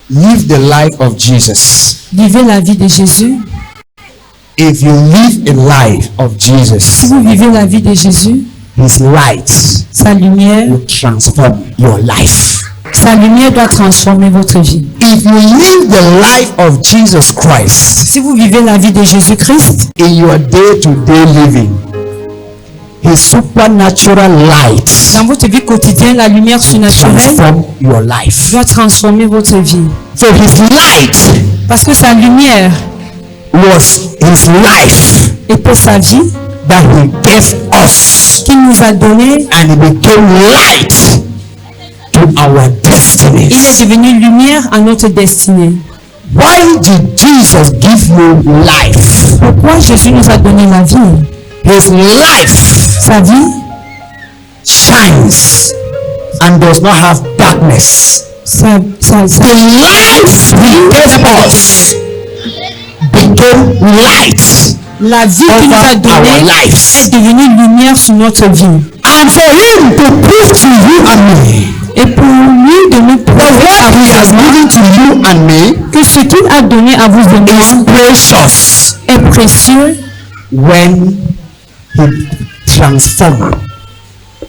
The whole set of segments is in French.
Live the life of Jesus. Vivez la vie de Jésus. If you live a life of Si Jesus, vous vivez la vie de Jésus, His light sa lumière will transform your life. Sa lumière doit transformer votre vie. If you live the life of Jesus Christ Si vous vivez la vie de Jésus-Christ, in your day-to-day living, His supernatural light dans votre vie quotidienne, la lumière surnaturelle transform your life. doit transformer votre vie. So His light Parce que sa lumière was His life était sa vie that He gave us, qu'il nous a donnée. and it became light to our Il est destinies. devenu lumière à notre destinée. Why did Jesus give you life? Pourquoi Jésus nous a donné la vie? His life Sa vie shines and does not have darkness. sa The life He gave us became light la vie qu'il nous a over our donnée est lives. devenue lumière sur notre vie. And for Him to prove to you and me Et pour lui de nous that prouver what He has given to you and me que ce qu'il a donné à vous et is moi precious est précieux, when He transformed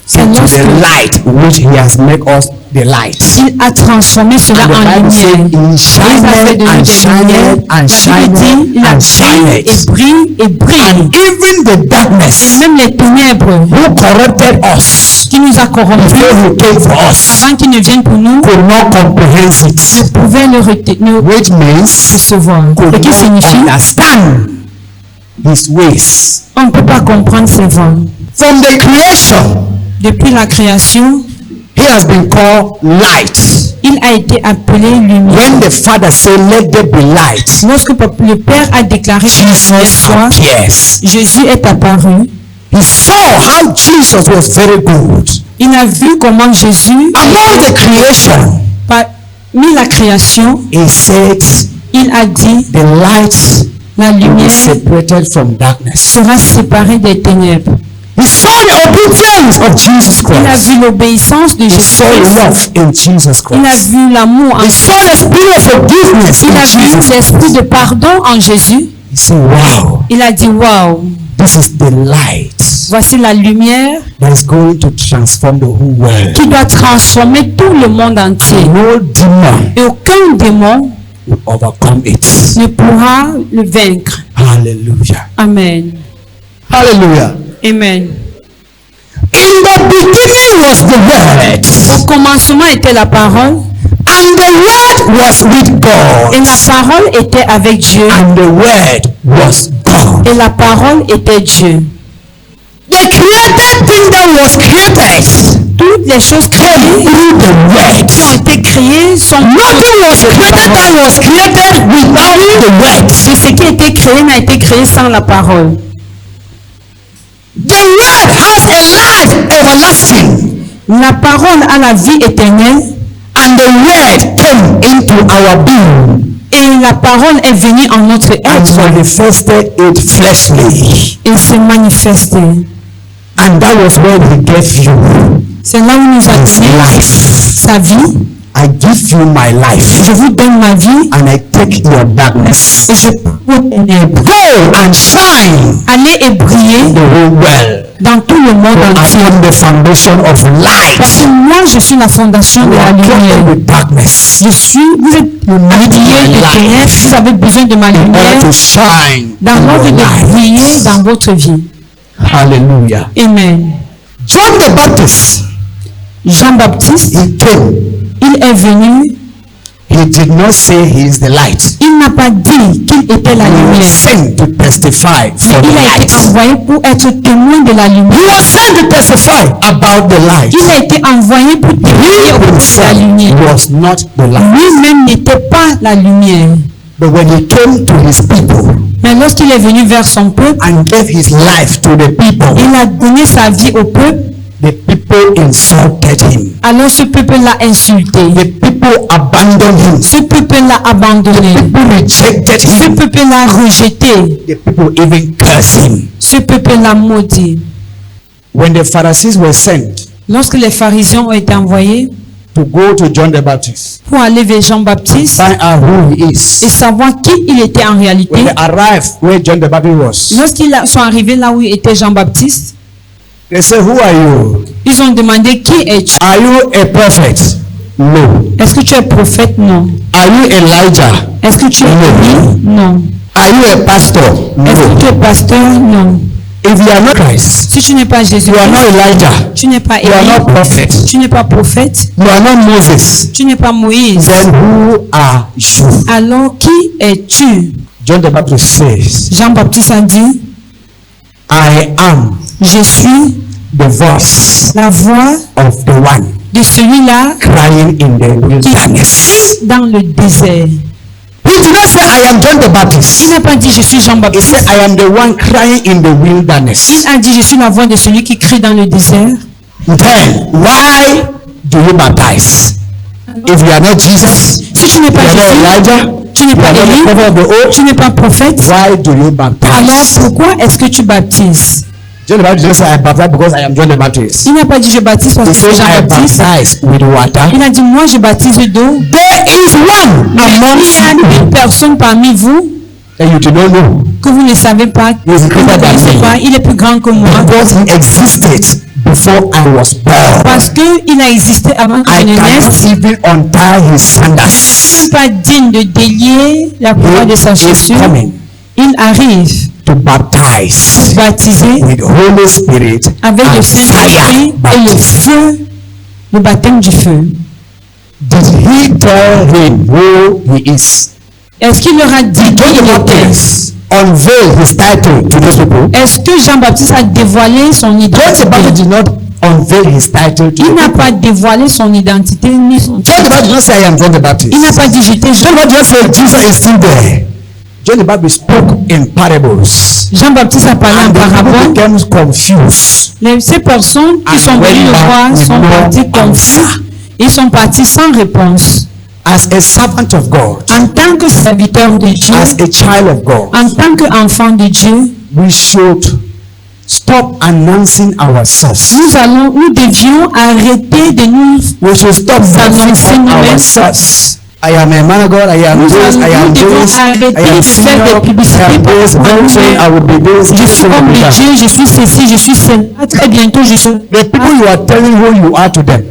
c'est into lorsque the light which He has made us the light. il a transformé cela And the en Bible said lumière. He shined and shined and shined Il a and brillé et shined. brille et brille. And even the Et darkness même les ténèbres who corrupted us qui nous a corrompus before He came for us avant qu'ils ne viennent pour nous could not comprehend it, pouvaient le which means recevoir. could Ce qui not signifie understand His ways. on ne peut pas comprendre ses voies. From the creation, Depuis la création, He has been called light. il a été appelé lumière. When the Father said, "Let there be light," Lorsque le Père a déclaré que la lumière Jesus soit, appears. Jésus est apparu. He saw how Jesus was very good. Il a vu comment Jésus, Among the creation, parmi la création, He said, il a dit "The light la will be lumière separated from darkness." sera séparée des ténèbres. He saw the obedience of Jesus Il a Christ. vu l'obéissance de He saw Jésus. love in Jesus Il a Christ. vu l'amour en He Jésus. saw the spirit of forgiveness Il in a vu Jesus l'esprit Christ. de pardon en Jésus. He said, "Wow, Il a dit waouh, this is the light voici la lumière that is going to transform the whole world. qui doit transformer tout le monde entier. No demon Et aucun démon will overcome it." ne pourra le vaincre. Hallelujah. Amen. Hallelujah. Amen. In the beginning was the Word, Au commencement était la parole, and the Word was with God, et la parole était avec Dieu, and the Word was God. et la parole était Dieu. The created thing that was created Toutes les choses créées through the Word. qui ont été créées sont Nothing was created that was created without the Word. et ce qui a été créé n'a été créé sans la parole. The Word has a life everlasting, La parole a la vie éternelle, and the Word came into our being et la parole est venue en notre and être manifested it fleshly. et s'est manifestée. And that was when He gave you C'est là où il nous a His donné life. sa vie. I give you my life, Je vous donne ma vie and I take your darkness. et je prends vos ténèbres. Go and shine Allez et brillez the whole world. dans tout le monde I entier. am the foundation of Parce que light. moi, je suis la fondation de You la are covered lumière. with darkness. Vous êtes habillés de ténèbres, vous avez besoin de ma In order lumière to shine dans in l'ordre your de briller life. dans votre vie. Hallelujah. Amen. John the Baptist, Jean-Baptiste, he came. il est venu, He did not say he is the light. il n'a pas dit qu'il était la He was lumière. sent to testify for the Il a été light. envoyé pour être témoin de la He lumière. was sent to testify about the light. Il a été envoyé pour témoigner au propos de la He lumière. was not the light. Lui-même n'était pas la lumière. But when he came to his people Mais lorsqu'il est venu vers son peuple, and gave his life to the people, il a donné sa vie au peuple. the people insulted him. Alors ce peuple l'a insulté. The people abandoned him. Ce peuple l'a abandonné. People rejected Ce him. peuple l'a rejeté. The people even cursed him. Ce peuple l'a maudit. When the Pharisees were sent Lorsque les pharisiens ont été envoyés to go to John the Baptist pour aller vers and Jean-Baptiste find out who he et is. savoir qui il était en réalité. When they arrived where John the Baptist was, Lorsqu'ils sont arrivés là où était Jean-Baptiste, they said, "Who are you? ils ont demandé qui es-tu? Are you a prophet? No. Est-ce que tu es prophète? Non. Are you Elijah? Est-ce que tu es Élie? Non. Are you a pastor? Est-ce que tu No. es pasteur? Non. If you are not Christ, Si tu n'es pas Jésus, you are not Elijah, tu n'es pas you are not Élie, prophet, tu n'es pas prophète, you are not Moses, tu n'es pas Moïse. then who are you?" Alors qui es-tu? John the Baptist says, Jean-Baptiste a dit, "I am je suis the voice la voix of the one de celui-là crying in the qui wilderness." est dans le désert. He did not say, "I am John the Il Baptist." n'a pas dit je suis He Jean-Baptiste. said, "I am the one crying in the wilderness." Il a dit je suis la voix de celui qui crie dans le désert. Then, why do you baptize? If you are not Jesus, Si tu n'es you pas are not Jésus, Elijah, tu n'es you pas are not the Élie, prophet of the old, tu n'es pas prophète, why do you alors baptize? pourquoi est-ce que tu baptises? John the Baptist didn't say, "I baptize because I am John the Baptist." Il n'a pas dit je baptise parce He que je suis said, "I Jean-Baptiste. baptize with water." Il a dit moi je baptise d'eau. There is one Mais amongst il y a you une personne parmi vous that you do not know, que vous ne savez pas, que vous ne connaissez pas, il est plus grand que moi. because he existed before I was born. Parce qu'il a existé avant que I je ne cannot naisse. even untie his Il n'est sandals. pas digne de délier la poids de sa He is chaussure. coming Il arrive to baptize baptisé with Holy Spirit avec le and Saint-Esprit fire et le baptism. feu, le baptême du feu. Did he tell him who he is? Est-ce qu'il leur a dit qui John il the était? Baptist unveiled his title to those people. Est-ce que Jean-Baptiste a dévoilé son John the Baptist identité? did not unveil his title to Il the n'a people. pas dévoilé son identité ni son John the Baptist did not say, "I am John the Baptist." Il n'a pas dit j'étais John the Baptist said, "Jesus is still there." John the Baptist spoke in parables. Jean-Baptiste a parlé en And the people parabole. became confused. Ces personnes qui And sont venues went le back voir with sont no parties confuses. answer. Ils sont partis sans réponse. As a servant of God, En tant que serviteur de Dieu, as a child of God, en tant qu'enfant de Dieu, we should stop announcing ourselves. nous devions arrêter de nous We should stop announcing ourselves. I am a man of God, I am Nous this, I am devons this, arrêter I am de senior, faire des I publicités am this, very soon I will be this, je very suis soon I will homme be de that. Dieu, je suis ceci, je suis cela. Très bientôt, je suis. The people you are telling who you are to them,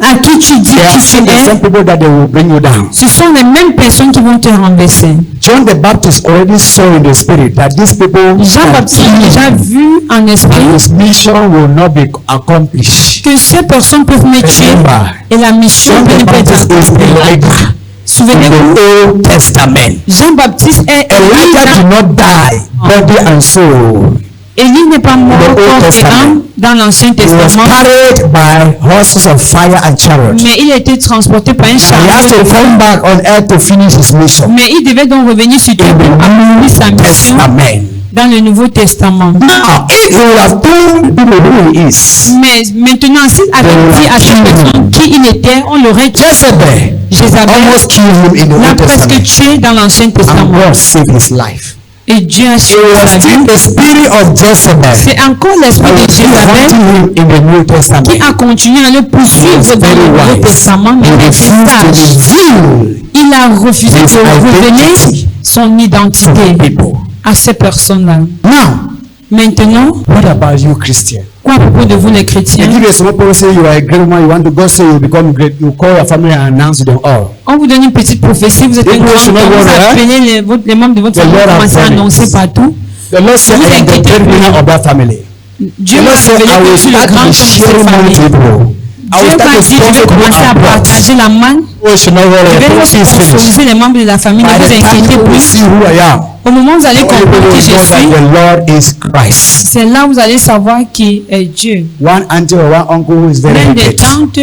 À qui tu dis they are qui tu the es, same people that they will bring you down. ce sont les mêmes personnes qui vont te renverser. John the Baptist already saw in the spirit that these people Jean-Baptiste a déjà vu en esprit his mission will not be accomplished. que ces personnes peuvent me tuer Remember, et la mission John peut the ne pas être Baptist is accomplie. Elijah in Souvenez-vous, the Old Testament. Jean-Baptiste est Elijah Élie. did not die, body and soul. Élie n'est pas mort The Old corps et Testament. âme dans l'Ancien He was Testament, carried by horses of fire and chariot. mais il a été transporté par un He has chariot. to come back on earth to finish his mission. Mais il devait donc revenir sur terre In pour the accomplir sa New mission Testament. dans le Nouveau Testament. Now, if you have told people who he is, Mais maintenant, s'il avait dit à cette personne qui il était, on l'aurait tué. Jezebel Jézabel almost killed him in the l'a Old presque Testament, tué dans l'Ancien and Testament. God saved his life. Et Dieu a It sauvé was sa still vie. the spirit of Jezebel C'est encore l'esprit that de was still Jézabel haunting him in the New Testament. qui a continué à le poursuivre dans le Nouveau Testament, mais He il était refused to sage. reveal Il a refusé his de révéler identity son to identité people. à ces personnes-là. Now, Maintenant, what about you, Christian? quoi à propos de vous les chrétiens? If you some people say you are a great woman, you want to God say you become great, you call your family and announce to them all. On vous donne une petite prophétie, vous êtes un People grand should not homme, vous worry, appelez les membres de votre The famille, Lord vous has commencez à done it. annoncer partout. The Lord said, Vous I am the inquiétez breadwinner plus. of that family. Dieu The m'a Lord said, révélé I que will je suis le start grand to homme de be cette sharing money to famille. people. I will Dieu start m'a to dit, je vais sponsor people commencer à abroad. partager la manne. Oh, should not worry, Je the vais prophecy is finished. sponsoriser les membres de la famille. Ne By vous the time inquiétez people will plus. see who I am, Au moment où vous allez all people comprendre will qui je know that suis, the Lord is Christ. c'est là où vous allez savoir qui est Dieu. One auntie or one uncle who is very L'un des wicked tantes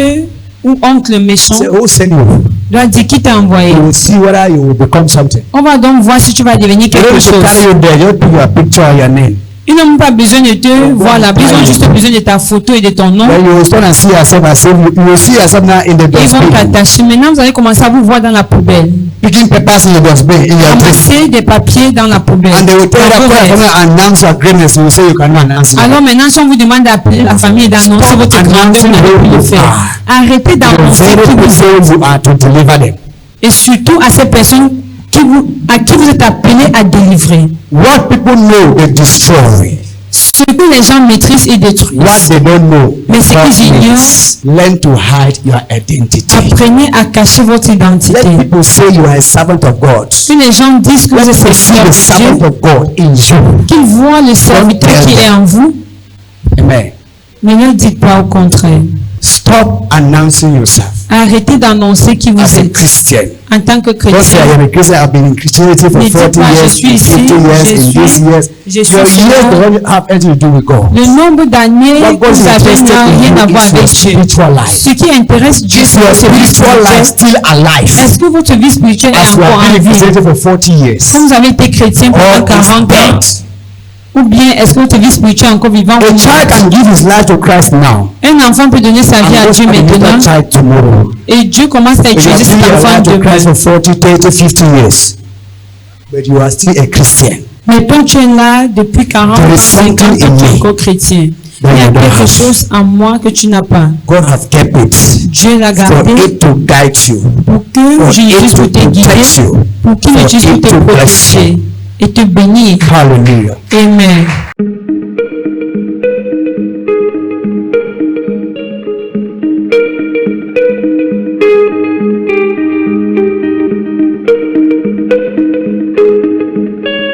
ou oncle méchant say, who sent you? doit dire qui t'a envoyé. You will see whether you will become something. On va donc voir si tu vas devenir They don't quelque need to chose. carry you there, just put your picture or your name. Ils n'ont pas besoin de te voir là-bas. Ils ont juste besoin de ta photo et de ton nom. Then you will start and see yourself as if you will see yourself now in the Ils vont dustbin. t'attacher. Maintenant, vous allez commencer à vous voir dans la poubelle. Picking papers in the dustbin in your dream. Ramasser des papiers dans la poubelle. And they will tell you Dans vos that rêves. announce your greatness. You will say you cannot announce it. Alors maintenant, si on vous demande d'appeler la famille et d'annoncer votre grandeur, vous n'avez plus le faire. Arrêtez The d'annoncer very qui vous êtes. people you are to deliver them. Et surtout à ces personnes à qui vous êtes appelés à délivrer. What people know, they destroy. Ce que les gens maîtrisent et détruisent. What they don't know, Mais ce qu'ils ignorent, learn to hide your identity. apprenez à cacher votre identité. Let people say you are a servant of God. Que les gens disent que vous Let êtes people see serviteur the de servant Dieu, of God in you. qu'ils voient le serviteur qui est en vous, Amen. mais ne dites pas au contraire. Stop announcing yourself Arrêtez d'annoncer qui vous as a êtes Christian. en tant que Don't say I chrétien. am a Christian. I've been in Christianity for Ne dites 40 pas, je years, suis ici, 50 years, je in suis- these years. je suis Your cela. years don't have anything to do with God. Le nombre d'années What que God is vous avez interested n'a in rien à you voir is your avec Dieu. spiritual life. Ce qui intéresse Dieu, Is c'est your votre vie spiritual life spirituelle. still alive? Est-ce que votre vie spirituelle est As you encore have en been in vie? Christianity for 40 years. Quand vous avez été chrétien pendant Or is 40 ans, dead. ou bien est-ce que votre vie spirituelle est encore vivante? A child can give his life to Christ now. Un enfant peut donner sa vie And à God Dieu can give maintenant, that child tomorrow. et Dieu commence à You utiliser have cet given your enfant life to Christ demain. for 40, 30, 50 years. But you are still a Christian. Mais toi, tu es là depuis 40 There ans, is 50 something ans, in tu es me encore chrétien. that Il y a you don't quelque have. chose en moi que tu n'as pas. God has kept it Dieu l'a for gardé it to guide you, pour que for je it l'utilise to pour te protect guider, you. pour qu'il for l'utilise pour it te to bless protéger et te bénir. Hallelujah. Amen.